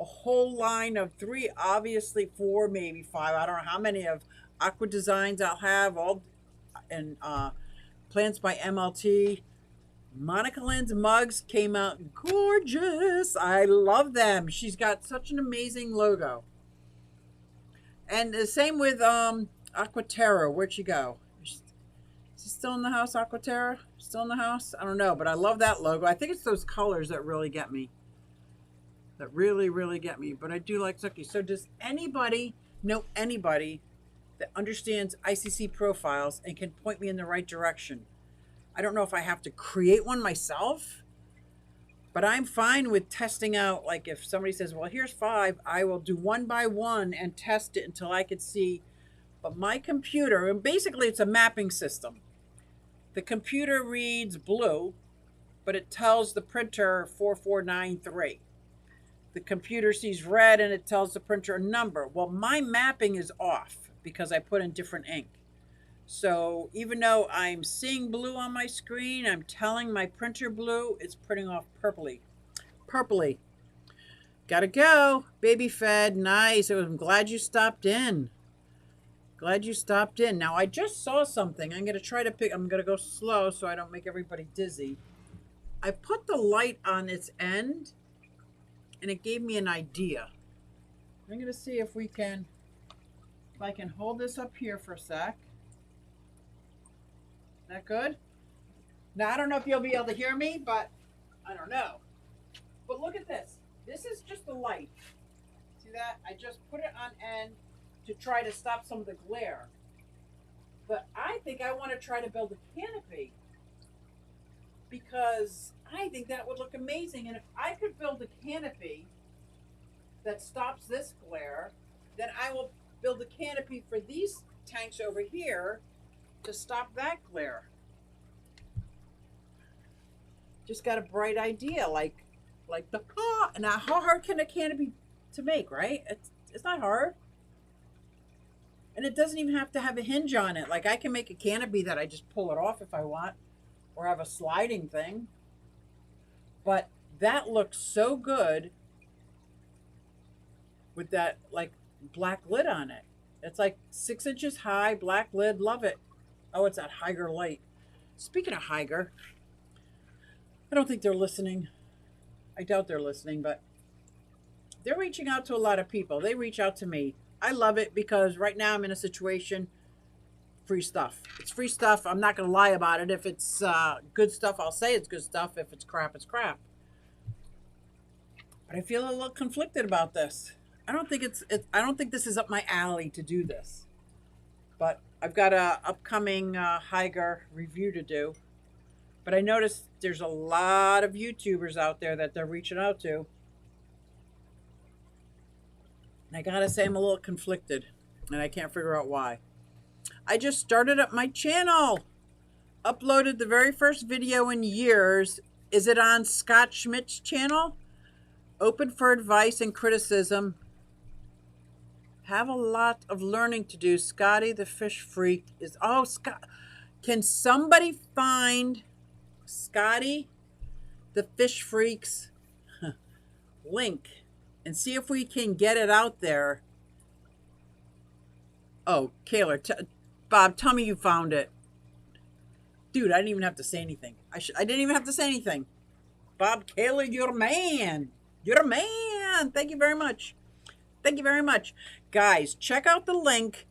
a whole line of 3, obviously 4, maybe 5. I don't know how many of Aqua Designs I'll have. All and Plants by MLT. Monica Lynn's mugs came out gorgeous. I love them. She's got such an amazing logo. And the same with Aquaterra. Where'd she go? Is she still in the house, Aquaterra? Still in the house? I don't know, but I love that logo. I think it's those colors that really get me. That really, really get me. But I do like Suki. So does anybody know anybody that understands ICC profiles and can point me in the right direction? I don't know if I have to create one myself, but I'm fine with testing out. Like if somebody says, well, here's 5, I will do one by one and test it until I could see. But my computer, and basically it's a mapping system. The computer reads blue, but it tells the printer 4493. The computer sees red and it tells the printer a number. Well, my mapping is off because I put in different ink. So even though I'm seeing blue on my screen, I'm telling my printer blue, it's printing off purpley. Purpley. Gotta go. Baby fed. Nice. I'm glad you stopped in. Glad you stopped in. Now, I just saw something. I'm going to try to pick. I'm going to go slow so I don't make everybody dizzy. I put the light on its end, and it gave me an idea. I'm going to see if we can, if I can hold this up here for a sec. That good? Now, I don't know if you'll be able to hear me, but I don't know. But look at this. This is just the light. See that? I just put it on end to try to stop some of the glare. But I think I want to try to build a canopy because I think that would look amazing. And if I could build a canopy that stops this glare, then I will build a canopy for these tanks over here to stop that glare. Just got a bright idea, like the now how hard can a canopy to make, right? It's not hard. And it doesn't even have to have a hinge on it. Like I can make a canopy that I just pull it off if I want, or have a sliding thing. But that looks so good with that like black lid on it. It's like 6 inches high, black lid, love it. Oh, it's that Higer light. Speaking of Higer, I don't think they're listening. I doubt they're listening, but they're reaching out to a lot of people. They reach out to me. I love it because right now I'm in a situation, free stuff. It's free stuff. I'm not going to lie about it. If it's good stuff, I'll say it's good stuff. If it's crap, it's crap. But I feel a little conflicted about this. I don't think I don't think this is up my alley to do this. But I've got a upcoming Higer review to do. But I noticed there's a lot of YouTubers out there that they're reaching out to. And I gotta say I'm a little conflicted. And I can't figure out why. I just started up my channel. Uploaded the very first video in years. Is it on Scott Schmidt's channel? Open for advice and criticism. Have a lot of learning to do. Scotty the Fish Freak is... Oh, Scott. Can somebody find Scotty the Fish Freak's link and see if we can get it out there? Oh, Kayla. Bob, tell me you found it. Dude, I didn't even have to say anything. I didn't even have to say anything. Bob Kaler, you're a man. You're a man. Thank you very much. Thank you very much. Guys, check out the link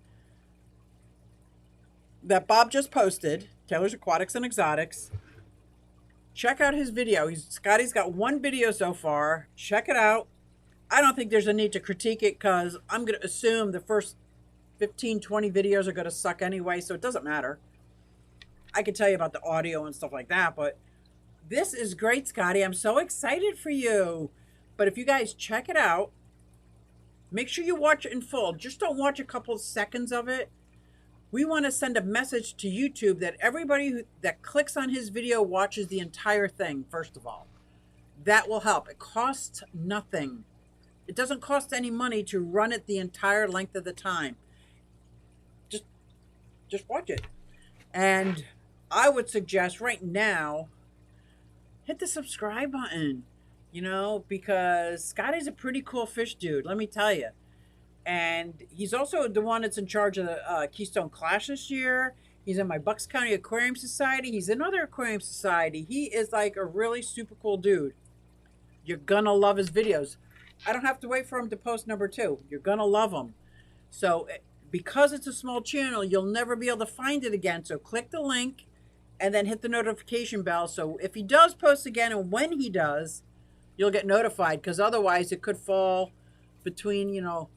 that Bob just posted, Taylor's Aquatics and Exotics. Check out his video. Scotty's got one video so far. Check it out. I don't think there's a need to critique it because I'm going to assume the first 15, 20 videos are going to suck anyway, so it doesn't matter. I can tell you about the audio and stuff like that, but this is great, Scotty. I'm so excited for you. But if you guys check it out, make sure you watch it in full. Just don't watch a couple of seconds of it. We want to send a message to YouTube that everybody that clicks on his video watches the entire thing, first of all. That will help. It costs nothing. It doesn't cost any money to run it the entire length of the time. Just watch it. And I would suggest right now, hit the subscribe button, you know, because Scotty's a pretty cool fish dude, let me tell you. And he's also the one that's in charge of the Keystone Clash this year. He's in my Bucks County Aquarium Society. He's in another aquarium society. He is like a really super cool dude. You're gonna love his videos. I don't have to wait for him to post number 2. You're gonna love him. So because it's a small channel, you'll never be able to find it again. So click the link and then hit the notification bell. So if he does post again, and when he does, you'll get notified, because otherwise it could fall between, you know,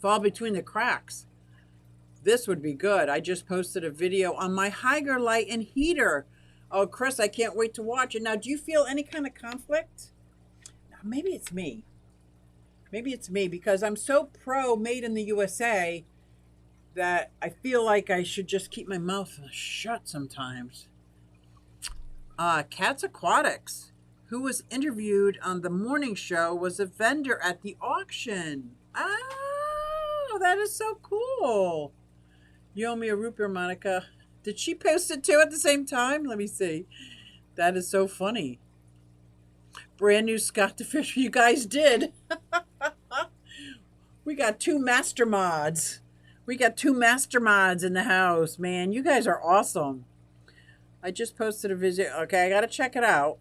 fall between the cracks. This would be good. I just posted a video on my Hygger light and heater. Oh, Chris, I can't wait to watch it. Now, do you feel any kind of conflict? Now, maybe it's me. Maybe it's me, because I'm so pro made in the USA that I feel like I should just keep my mouth shut sometimes. Cats Aquatics, who was interviewed on the morning show, was a vendor at the auction. Oh, that is so cool. You owe me a root beer, Monica. Did she post it too at the same time? Let me see. That is so funny. Brand new Scott the Fish. You guys did. We got 2 master mods. We got 2 master mods in the house, man. You guys are awesome. I just posted a video. Okay, I got to check it out.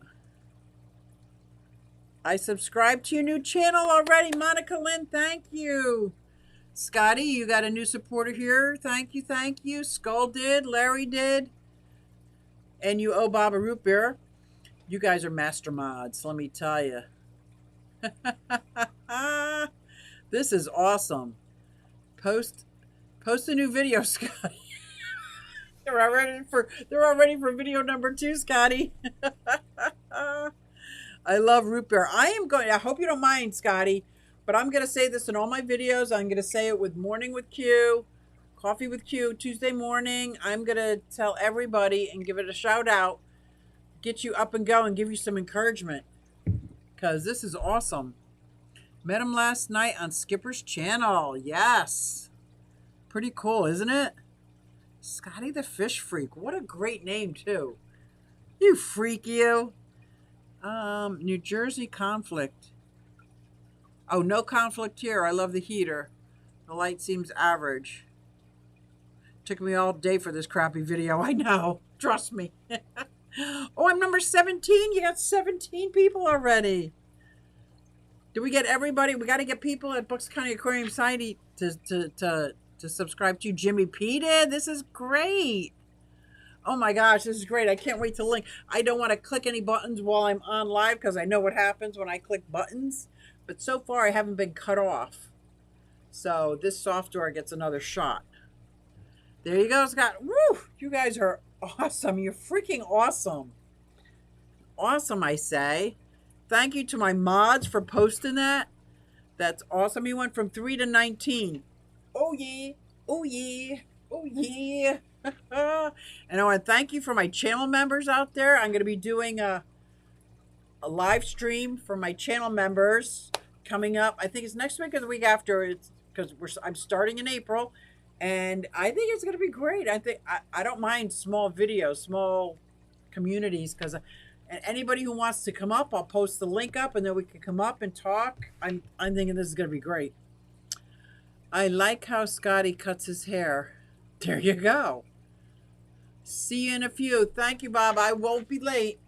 I subscribed to your new channel already, Monica Lynn. Thank you. Scotty, you got a new supporter here. Thank you, thank you. Skull did. Larry did. And you owe Bob a root beer. You guys are master mods, let me tell you. This is awesome. Post a new video, Scotty. They're already for video number 2, Scotty. I love root beer. I hope you don't mind, Scotty, but I'm going to say this in all my videos. I'm going to say it with Morning with Q, Coffee with Q, Tuesday morning. I'm going to tell everybody and give it a shout out, get you up and going, give you some encouragement, because this is awesome. Met him last night on Skipper's channel. Yes. Pretty cool, isn't it? Scotty the Fish Freak. What a great name, too. You freak, you. New Jersey conflict. Oh, no conflict here. I love the heater. The light seems average. Took me all day for this crappy video. I know. Trust me. Oh, I'm number 17. You got 17 people already. Do we get everybody? We got to get people at Bucks County Aquarium Society to subscribe to. Jimmy P did. This is great. Oh my gosh, this is great. I can't wait to link. I don't want to click any buttons while I'm on live because I know what happens when I click buttons. But so far, I haven't been cut off. So this software gets another shot. There you go, Scott. Woo! You guys are awesome. You're freaking awesome. Awesome, I say. Thank you to my mods for posting that. That's awesome. You went from 3 to 19. Oh, yeah. Oh, yeah. Oh, yeah. And I want to thank you for my channel members out there. I'm going to be doing a live stream for my channel members coming up. I think it's next week or the week after. It's because I'm starting in April, and I think it's going to be great. I don't mind small videos, small communities, because anybody who wants to come up, I'll post the link up, and then we can come up and talk. I'm thinking this is going to be great. I like how Scotty cuts his hair. There you go. See you in a few. Thank you, Bob. I won't be late.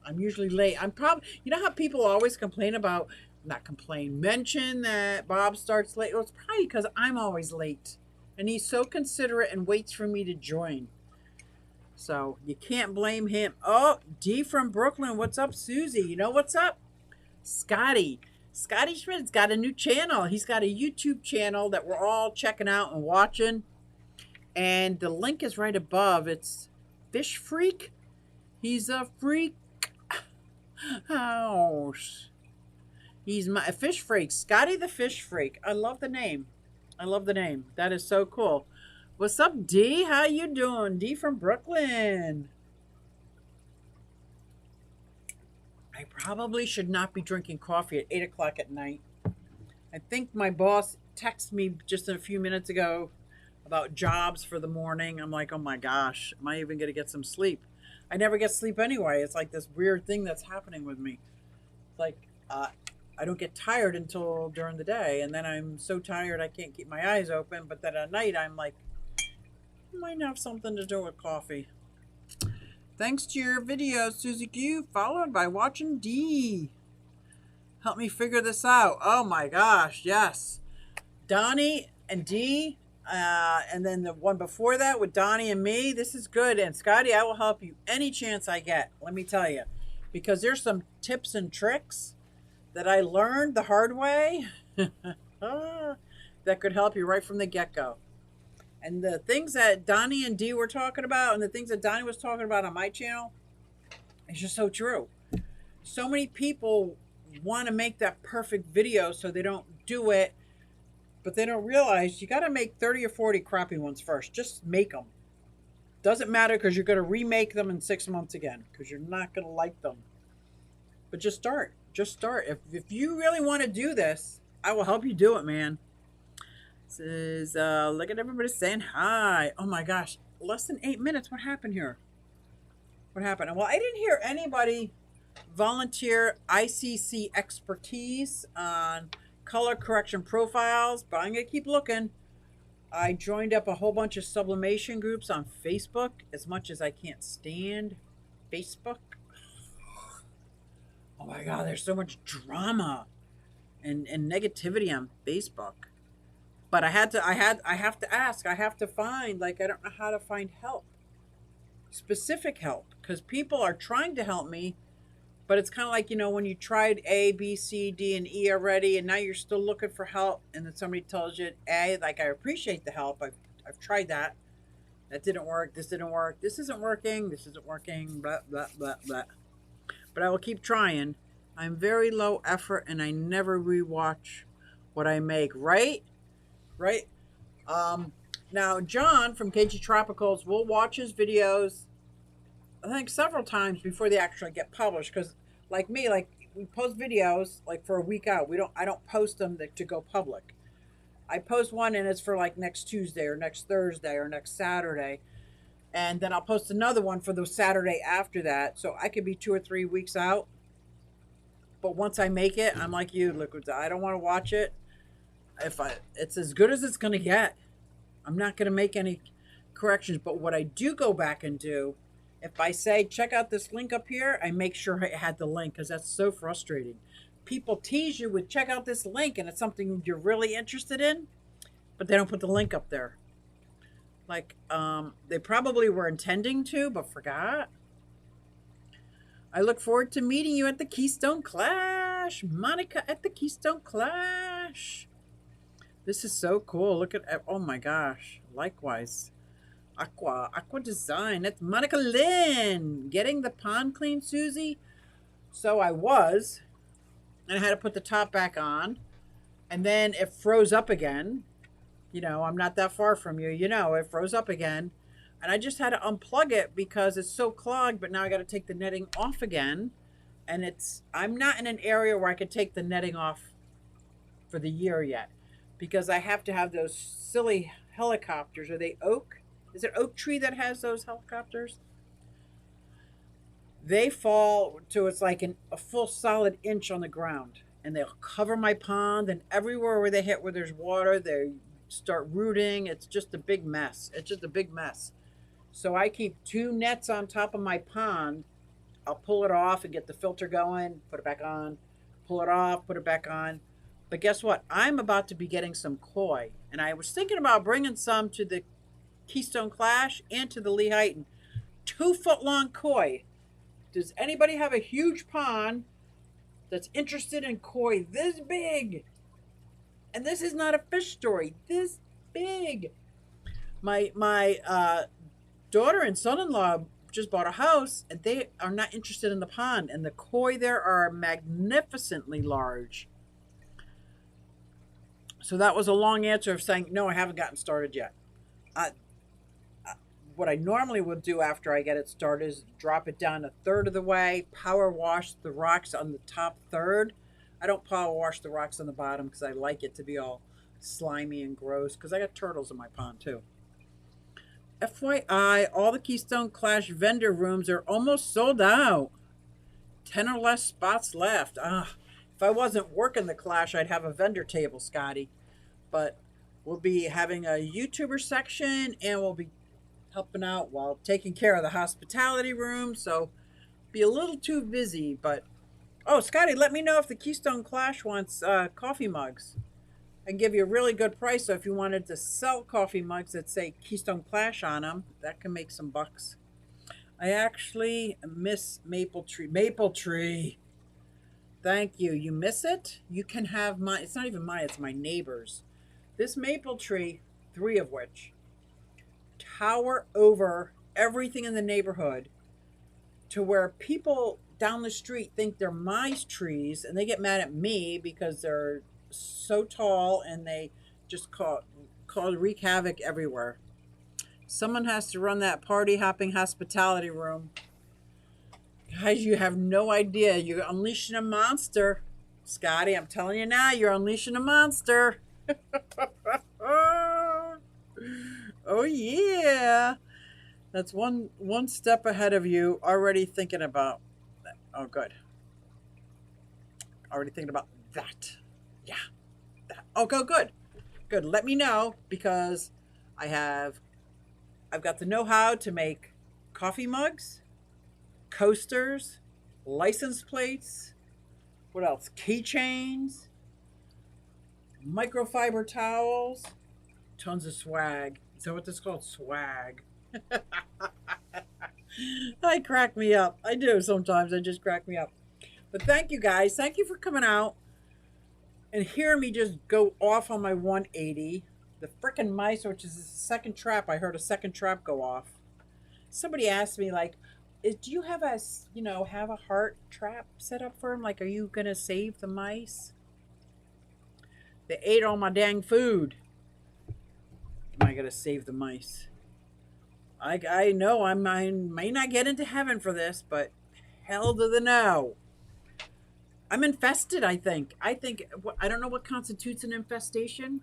I'm usually late. I'm probably, you know how people always complain about, not complain, mention that Bob starts late? Well, it's probably because I'm always late. And he's so considerate and waits for me to join. So you can't blame him. Oh, D from Brooklyn. What's up, Susie? You know what's up? Scotty. Scotty Schmidt's got a new channel. He's got a YouTube channel that we're all checking out and watching. And the link is right above. It's Fish Freak. He's a freak house. He's my fish freak. Scotty the Fish Freak. I love the name. I love the name. That is so cool. What's up, D? How you doing? D from Brooklyn. I probably should not be drinking coffee at 8 o'clock at night. I think my boss texted me just a few minutes ago about jobs for the morning. I'm like, oh my gosh, am I even going to get some sleep? I never get sleep anyway. It's like this weird thing that's happening with me. It's like I don't get tired until during the day, and then I'm so tired I can't keep my eyes open. But then at night I'm like, might have something to do with coffee. Thanks to your video, Susie Q, followed by watching D. Help me figure this out. Oh my gosh, yes. Donnie and D, and then the one before that with Donnie and me. This is good. And Scotty, I will help you any chance I get, let me tell you. Because there's some tips and tricks that I learned the hard way that could help you right from the get-go. And the things that Donnie and Dee were talking about and the things that Donnie was talking about on my channel, it's just so true. So many people want to make that perfect video so they don't do it, but they don't realize you got to make 30 or 40 crappy ones first. Just make them. Doesn't matter because you're going to remake them in 6 months again because you're not going to like them. But just start. Just start. If you really want to do this, I will help you do it, man. This is, look at everybody saying hi. Oh my gosh. Less than 8 minutes. What happened here? What happened? Well, I didn't hear anybody volunteer ICC expertise on color correction profiles, but I'm going to keep looking. I joined up a whole bunch of sublimation groups on Facebook, as much as I can't stand Facebook. Oh my God, there's so much drama and negativity on Facebook. But I have to ask, I have to find, like, I don't know how to find help. Specific help. Because people are trying to help me, but it's kind of like, you know, when you tried A, B, C, D, and E already, and now you're still looking for help, and then somebody tells you, A, like, I appreciate the help. I've tried that. That didn't work. This didn't work. This isn't working. This isn't working. Blah, blah, blah, blah. But I will keep trying. I'm very low effort, and I never rewatch what I make. Right? Right? Now, John from KG Tropicals will watch his videos, I think, several times before they actually get published. Because, like me, like, we post videos like for a week out. I don't post them to go public. I post one and it's for like next Tuesday or next Thursday or next Saturday, and then I'll post another one for the Saturday after that. So I could be 2 or 3 weeks out. But once I make it, I'm like you, Liquids. I don't want to watch it. It's as good as it's going to get. I'm not going to make any corrections. But what I do go back and do, if I say, check out this link up here, I make sure I had the link, because that's so frustrating. People tease you with, check out this link, and it's something you're really interested in, but they don't put the link up there. Like, they probably were intending to, but forgot. I look forward to meeting you at the Keystone Clash. Monica at the Keystone Clash. This is so cool. Look at, oh my gosh. Likewise. Aqua Design. That's Monica Lynn. Getting the pond clean, Susie? So I was. And I had to put the top back on. And then it froze up again. You know, I'm not that far from you. You know, it froze up again. And I just had to unplug it because it's so clogged. But now I got to take the netting off again. And I'm not in an area where I could take the netting off for the year yet. Because I have to have those silly helicopters. Are they oak? Is it oak tree that has those helicopters? They fall to, it's like a full solid inch on the ground. And they'll cover my pond. And everywhere where they hit where there's water, they start rooting. It's just a big mess. It's just a big mess. So I keep 2 nets on top of my pond. I'll pull it off and get the filter going, put it back on, pull it off, put it back on. But guess what? I'm about to be getting some koi. And I was thinking about bringing some to the Keystone Clash and to the Lehighton. 2-foot long koi. Does anybody have a huge pond that's interested in koi this big? And this is not a fish story. This big. My daughter and son-in-law just bought a house, and they are not interested in the pond. And the koi there are magnificently large. So that was a long answer of saying, no, I haven't gotten started yet. What I normally would do after I get it started is drop it down a third of the way, power wash the rocks on the top third. I don't power wash the rocks on the bottom because I like it to be all slimy and gross because I got turtles in my pond too. FYI, all the Keystone Clash vendor rooms are almost sold out. 10 or less spots left. If I wasn't working the Clash, I'd have a vendor table, Scotty. But we'll be having a YouTuber section, and we'll be helping out while taking care of the hospitality room. So be a little too busy. But, oh, Scotty, let me know if the Keystone Clash wants coffee mugs. I can give you a really good price. So if you wanted to sell coffee mugs that say Keystone Clash on them, that can make some bucks. I actually miss Maple Tree. Maple Tree. Thank you. You miss it? You can have mine. It's not even mine. It's my neighbor's. This maple tree, 3 of which, tower over everything in the neighborhood to where people down the street think they're my trees, and they get mad at me because they're so tall and they just wreak havoc everywhere. Someone has to run that party hopping hospitality room. Guys, you have no idea. You're unleashing a monster. Scotty, I'm telling you now, you're unleashing a monster. Oh yeah. That's one step ahead of you, already thinking about that. Oh good. Already thinking about that. Yeah. That. Oh good. Good. Let me know because I've got the know-how to make coffee mugs, coasters, license plates, what else? Keychains, microfiber towels, tons of swag. Is that what this is called? Swag. I crack me up. I do sometimes. I just crack me up. But thank you guys. Thank you for coming out and hearing me just go off on my 180. The frickin' mice, which is the second trap. I heard a second trap go off. Somebody asked me, like, do you have a heart trap set up for him? Like, are you going to save the mice? They ate all my dang food. Am I going to save the mice? I know I may not get into heaven for this, but hell to the no. I'm infested, I think. I don't know what constitutes an infestation,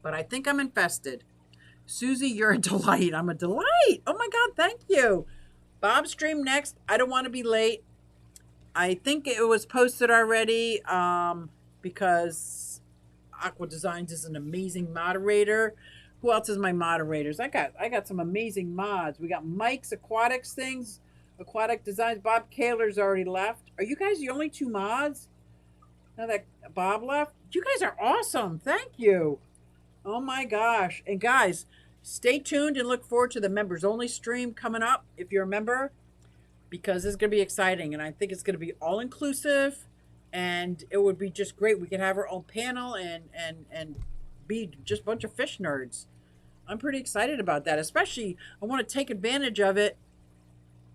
but I think I'm infested. Susie, you're a delight. I'm a delight. Oh my God, thank you. Bob stream next. I don't want to be late. I think it was posted already because Aqua Designs is an amazing moderator. Who else is my moderators? I got some amazing mods. We got Mike's Aquatics things, Aquatic Designs. Bob Kaler's already left. Are you guys the only 2 mods? Now that Bob left? You guys are awesome. Thank you. Oh my gosh. And guys, stay tuned and look forward to the members only stream coming up if you're a member, because it's going to be exciting, and I think it's going to be all inclusive, and it would be just great. We could have our own panel and be just a bunch of fish nerds. I'm pretty excited about that. Especially, I want to take advantage of it.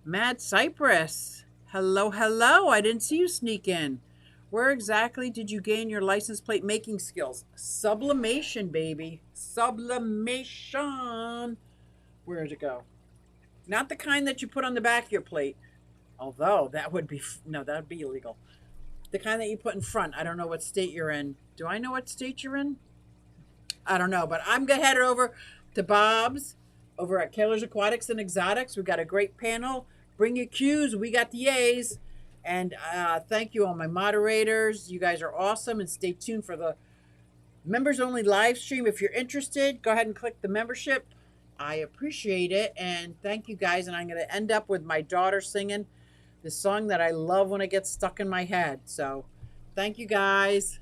Mad Cypress. Hello. I didn't see you sneak in. Where exactly did you gain your license plate making skills? Sublimation, baby. Sublimation. Where did it go? Not the kind that you put on the back of your plate. Although that would be illegal. The kind that you put in front. I don't know what state you're in. Do I know what state you're in? I don't know, but I'm going to head over to Bob's over at Keller's Aquatics and Exotics. We've got a great panel. Bring your Q's. We got the A's. And thank you all my moderators. You guys are awesome. And stay tuned for the members only live stream. If you're interested, go ahead and click the membership I appreciate it, and thank you guys. And I'm going to end up with my daughter singing the song that I love when it gets stuck in my head. So thank you guys.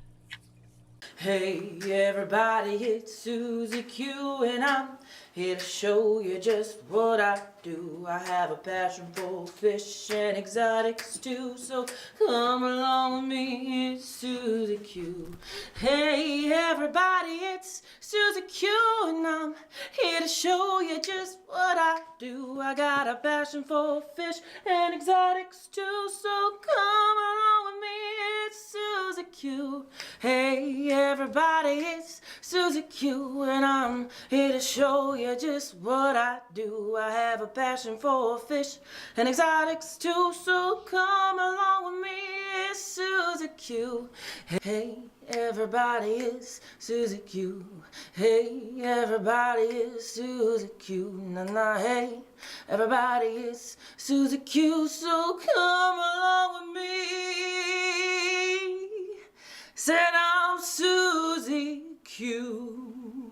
Hey everybody, it's Susie Q and I'm here to show you just what I do. I have a passion for fish and exotics too, so come along with me, it's Susie Q. Hey everybody, it's Susie Q and I'm here to show you just what I do. I got a passion for fish and exotics too, so come along with me, it's Susie Q. Hey everybody, it's Susie Q and I'm here to show you just what I do. I have a passion for fish and exotics too, so come along with me, it's Susie Q. Hey everybody, it's Susie Q. Hey everybody, it's Susie Q. Na na, hey everybody, it's Susie Q, so come along with me. Said I'm Susie Q.